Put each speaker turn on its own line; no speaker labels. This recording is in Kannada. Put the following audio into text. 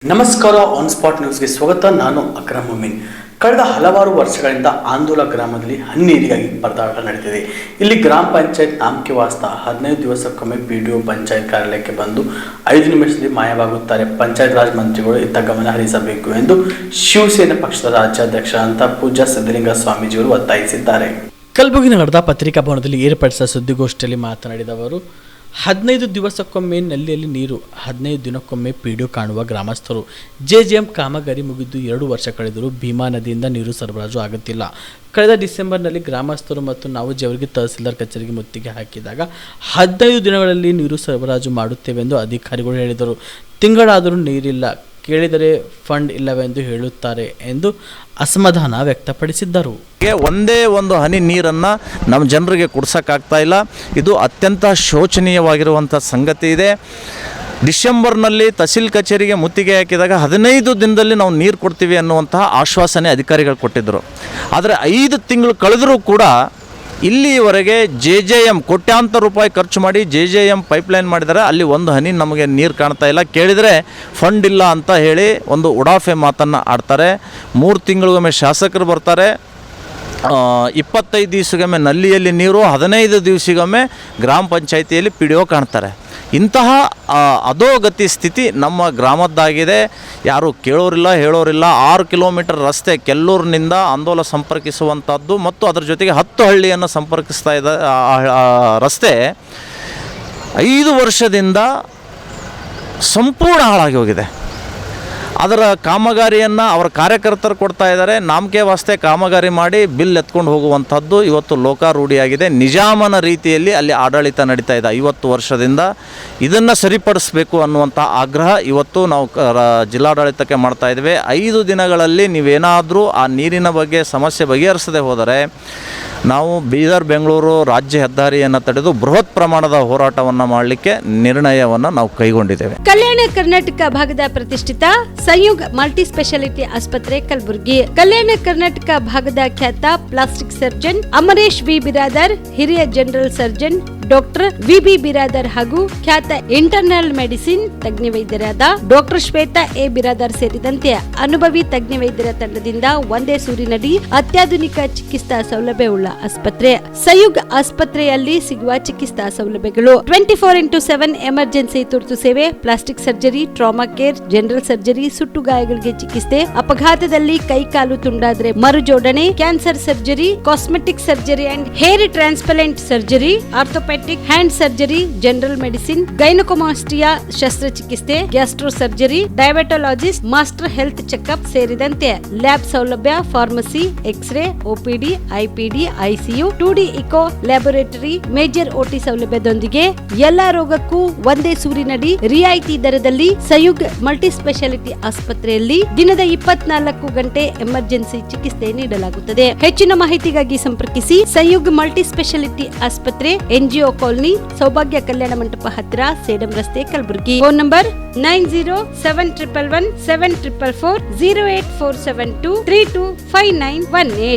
ನಮಸ್ಕಾರ. ಆನ್ ಸ್ಪಾಟ್ ನ್ಯೂಸ್ಗೆ ಸ್ವಾಗತ. ನಾನು ಅಕ್ರಮ್ ಮುಮೀನ್. ಕಳೆದ ಹಲವಾರು ವರ್ಷಗಳಿಂದ ಆಂದೋಲ ಗ್ರಾಮದಲ್ಲಿ ಹನ್ನೀರಿಗಾಗಿ ಪರದಾಟ ನಡೆದಿದೆ. ಇಲ್ಲಿ ಗ್ರಾಮ ಪಂಚಾಯತ್ ನಾಮಕೆ ವಾಸ್ತ 15 ದಿವಸಕ್ಕೊಮ್ಮೆ ಪಿಡಿಒ ಪಂಚಾಯತ್ ಕಾರ್ಯಾಲಯಕ್ಕೆ ಬಂದು 5 ನಿಮಿಷದಲ್ಲಿ ಮಾಯವಾಗುತ್ತಾರೆ. ಪಂಚಾಯತ್ ರಾಜ್ ಮಂತ್ರಿಗಳು ಇತ್ತ ಗಮನ ಹರಿಸಬೇಕು ಎಂದು ಶಿವಸೇನಾ ಪಕ್ಷದ ರಾಜ್ಯಾಧ್ಯಕ್ಷ ಅಂತ ಪೂಜಾ ಸಿದ್ದಲಿಂಗ ಸ್ವಾಮೀಜಿಯವರು ಒತ್ತಾಯಿಸಿದ್ದಾರೆ. ಕಲಬುರಗಿ ನಗರದ ಪತ್ರಿಕಾ ಭವನದಲ್ಲಿ ಏರ್ಪಡಿಸಿದ ಸುದ್ದಿಗೋಷ್ಠಿಯಲ್ಲಿ ಮಾತನಾಡಿದ ಅವರು, 15 ದಿವಸಕ್ಕೊಮ್ಮೆ ನಲ್ಲಿಯಲ್ಲಿ ನೀರು, 15 ದಿನಕ್ಕೊಮ್ಮೆ ಪಿಡಿಒ ಕಾಣುವ ಗ್ರಾಮಸ್ಥರು. ಜೆಜೆಎಂ ಕಾಮಗಾರಿ ಮುಗಿದು 2 ವರ್ಷ ಕಳೆದರೂ ಭೀಮಾ ನದಿಯಿಂದ ನೀರು ಸರಬರಾಜು ಆಗುತ್ತಿಲ್ಲ. ಕಳೆದ ಡಿಸೆಂಬರ್ನಲ್ಲಿ ಗ್ರಾಮಸ್ಥರು ಮತ್ತು ನಾವು ಜವರ್ಗಿ ತಹಸೀಲ್ದಾರ್ ಕಚೇರಿಗೆ ಮುತ್ತಿಗೆ ಹಾಕಿದಾಗ 15 ದಿನಗಳಲ್ಲಿ ನೀರು ಸರಬರಾಜು ಮಾಡುತ್ತೇವೆಂದು ಅಧಿಕಾರಿಗಳು ಹೇಳಿದರು. ತಿಂಗಳಾದರೂ ನೀರಿಲ್ಲ, ಕೇಳಿದರೆ ಫಂಡ್ ಇಲ್ಲವೆಂದು ಹೇಳುತ್ತಾರೆ ಎಂದು ಅಸಮಾಧಾನ ವ್ಯಕ್ತಪಡಿಸಿದ್ದರು.
ಒಂದೇ ಒಂದು ಹನಿ ನೀರನ್ನು ನಮ್ಮ ಜನರಿಗೆ ಕುಡಿಸೋಕ್ಕಾಗ್ತಾ ಇಲ್ಲ. ಇದು ಅತ್ಯಂತ ಶೋಚನೀಯವಾಗಿರುವಂಥ ಸಂಗತಿ ಇದೆ. ಡಿಸೆಂಬರ್ನಲ್ಲಿ ತಹಸೀಲ್ ಕಚೇರಿಗೆ ಮುತ್ತಿಗೆ ಹಾಕಿದಾಗ 15 ದಿನದಲ್ಲಿ ನಾವು ನೀರು ಕೊಡ್ತೀವಿ ಅನ್ನುವಂತಹ ಆಶ್ವಾಸನೆ ಅಧಿಕಾರಿಗಳು ಕೊಟ್ಟಿದ್ದರು. ಆದರೆ 5 ತಿಂಗಳು ಕಳೆದರೂ ಕೂಡ ಇಲ್ಲಿವರೆಗೆ ಜೆಜೆಎಂ ಕೋಟ್ಯಾಂತರ ರೂಪಾಯಿ ಖರ್ಚು ಮಾಡಿ ಜೆಜೆಎಂ ಪೈಪ್ಲೈನ್ ಮಾಡಿದ್ದಾರೆ. ಅಲ್ಲಿ ಒಂದು ಹನಿ ನಮಗೆ ನೀರು ಕಾಣ್ತಾ ಇಲ್ಲ. ಕೇಳಿದರೆ ಫಂಡ್ ಇಲ್ಲ ಅಂತ ಹೇಳಿ ಒಂದು ಉಡಾಫೆ ಮಾತನ್ನು ಆಡ್ತಾರೆ. 3 ತಿಂಗಳಿಗೊಮ್ಮೆ ಶಾಸಕರು ಬರ್ತಾರೆ, 25 ದಿವಸಗೊಮ್ಮೆ ನಲ್ಲಿಯಲ್ಲಿ ನೀರು, 15 ದಿವಸಗೊಮ್ಮೆ ಗ್ರಾಮ ಪಂಚಾಯಿತಿಯಲ್ಲಿ ಪಿಡಿಒ ಕಾಣ್ತಾರೆ. ಇಂತಹ ಅಧೋಗತಿ ಸ್ಥಿತಿ ನಮ್ಮ ಗ್ರಾಮದ್ದಾಗಿದೆ. ಯಾರು ಕೇಳೋರಿಲ್ಲ, ಹೇಳೋರಿಲ್ಲ. 6 ಕಿಲೋಮೀಟರ್ ರಸ್ತೆ ಕೆಲ್ಲೂರಿನಿಂದ ಆಂದೋಲ ಸಂಪರ್ಕಿಸುವಂಥದ್ದು ಮತ್ತು ಅದರ ಜೊತೆಗೆ 10 ಹಳ್ಳಿಯನ್ನು ಸಂಪರ್ಕಿಸ್ತಾ ಇದ್ದ ರಸ್ತೆ 5 ವರ್ಷದಿಂದ ಸಂಪೂರ್ಣ ಹಾಳಾಗಿ ಹೋಗಿದೆ. ಅದರ ಕಾಮಗಾರಿಯನ್ನು ಅವರ ಕಾರ್ಯಕರ್ತರು ಕೊಡ್ತಾ ಇದ್ದಾರೆ. ನಾಮಕೆ ವಾಸ್ತೆ ಕಾಮಗಾರಿ ಮಾಡಿ ಬಿಲ್ ಎತ್ಕೊಂಡು ಹೋಗುವಂಥದ್ದು ಇವತ್ತು ಲೋಕಾರೂಢಿಯಾಗಿದೆ. ನಿಜಾಮನ ರೀತಿಯಲ್ಲಿ ಅಲ್ಲಿ ಆಡಳಿತ ನಡೀತಾ ಇದೆ 50 ವರ್ಷದಿಂದ. ಇದನ್ನು ಸರಿಪಡಿಸಬೇಕು ಅನ್ನುವಂಥ ಆಗ್ರಹ ಇವತ್ತು ನಾವು ಜಿಲ್ಲಾಡಳಿತಕ್ಕೆ ಮಾಡ್ತಾ ಇದ್ದೇವೆ. 5 ದಿನಗಳಲ್ಲಿ ನೀವೇನಾದರೂ ಆ ನೀರಿನ ಬಗ್ಗೆ ಸಮಸ್ಯೆ ಬಗೆಹರಿಸದೆ ಹೋದರೆ ನಾವು ಬೀದರ್ ಬೆಂಗಳೂರು ರಾಜ್ಯ ಹೆದ್ದಾರಿಯನ್ನು ತಡೆದು ಬೃಹತ್ ಪ್ರಮಾಣದ ಹೋರಾಟವನ್ನು ಮಾಡಲಿಕ್ಕೆ ನಿರ್ಣಯವನ್ನು ನಾವು ಕೈಗೊಂಡಿದ್ದೇವೆ.
ಕಲ್ಯಾಣ ಕರ್ನಾಟಕ ಭಾಗದ ಪ್ರತಿಷ್ಠಿತ ಸಂಯುಗ್ ಮಲ್ಟಿ ಸ್ಪೆಷಾಲಿಟಿ ಆಸ್ಪತ್ರೆ ಕಲಬುರಗಿ. ಕಲ್ಯಾಣ ಕರ್ನಾಟಕ ಭಾಗದ ಖ್ಯಾತ plastic surgeon Amaresh V Biradar, ಹಿರಿಯ general surgeon doctor V Biradar ಹಾಗೂ ಖ್ಯಾತ ಇಂಟರ್ನಲ್ ಮೆಡಿಸಿನ್ ತಜ್ಞ ವೈದ್ಯರಾದ ಡಾಕ್ಟರ್ ಶ್ವೇತಾ ಎ ಬಿರಾದರ್ ಸೇರಿದಂತೆ ಅನುಭವಿ ತಜ್ಞ ವೈದ್ಯರ ತಂಡದಿಂದ ಒಂದೇ ಸೂರಿನಡಿ ಅತ್ಯಾಧುನಿಕ ಚಿಕಿತ್ಸಾ ಸೌಲಭ್ಯವುಳ್ಳ ಆಸ್ಪತ್ರೆ. ಸಂಯುಗ್ ಆಸ್ಪತ್ರೆಯಲ್ಲಿ ಸಿಗುವ ಚಿಕಿತ್ಸಾ ಸೌಲಭ್ಯಗಳು: 24x7 ಎಮರ್ಜೆನ್ಸಿ ತುರ್ತು ಸೇವೆ, plastic surgery, trauma care, general surgery, ಸುಟ್ಟು ಗಾಯಗಳಿಗೆ ಚಿಕಿತ್ಸೆ, ಅಪಘಾತದಲ್ಲಿ ಕೈ ಕಾಲು ತುಂಡಾದ್ರೆ ಮರುಜೋಡಣೆ, cancer surgery, cosmetic surgery and hair transplant surgery, orthopedic hand surgery, general medicine, gynaecomastia ಶಸ್ತ್ರಚಿಕಿತ್ಸೆ, gastro surgery, diabetologist, master health checkup ಸೇರಿದಂತೆ ಲ್ಯಾಬ್ ಸೌಲಭ್ಯ, pharmacy, X ray, OPD, IPD, ICU, 2D echo laboratory, major OT ಸೌಲಭ್ಯದೊಂದಿಗೆ ಎಲ್ಲಾ ರೋಗಕ್ಕೂ ಒಂದೇ ಸೂರಿನಡಿ ರಿಯಾಯಿತಿ ದರದಲ್ಲಿ ಸಂಯುಗ್ ಮಲ್ಟಿ ಸ್ಪೆಷಾಲಿಟಿ ಆಸ್ಪತ್ರೆಯಲ್ಲಿ ದಿನದ 24 ಗಂಟೆ ಎಮರ್ಜೆನ್ಸಿ ಚಿಕಿತ್ಸೆ ನೀಡಲಾಗುತ್ತದೆ. ಹೆಚ್ಚಿನ ಮಾಹಿತಿಗಾಗಿ ಸಂಪರ್ಕಿಸಿ ಸಂಯುಗ್ ಮಲ್ಟಿ ಸ್ಪೆಷಾಲಿಟಿ ಆಸ್ಪತ್ರೆ, NGO ಕಾಲೋನಿ, ಸೌಭಾಗ್ಯ ಕಲ್ಯಾಣ ಮಂಟಪ ಹತ್ತಿರ, ಸೇಡಂ ರಸ್ತೆ, ಕಲಬುರಗಿ. Phone number 90711744408472325918.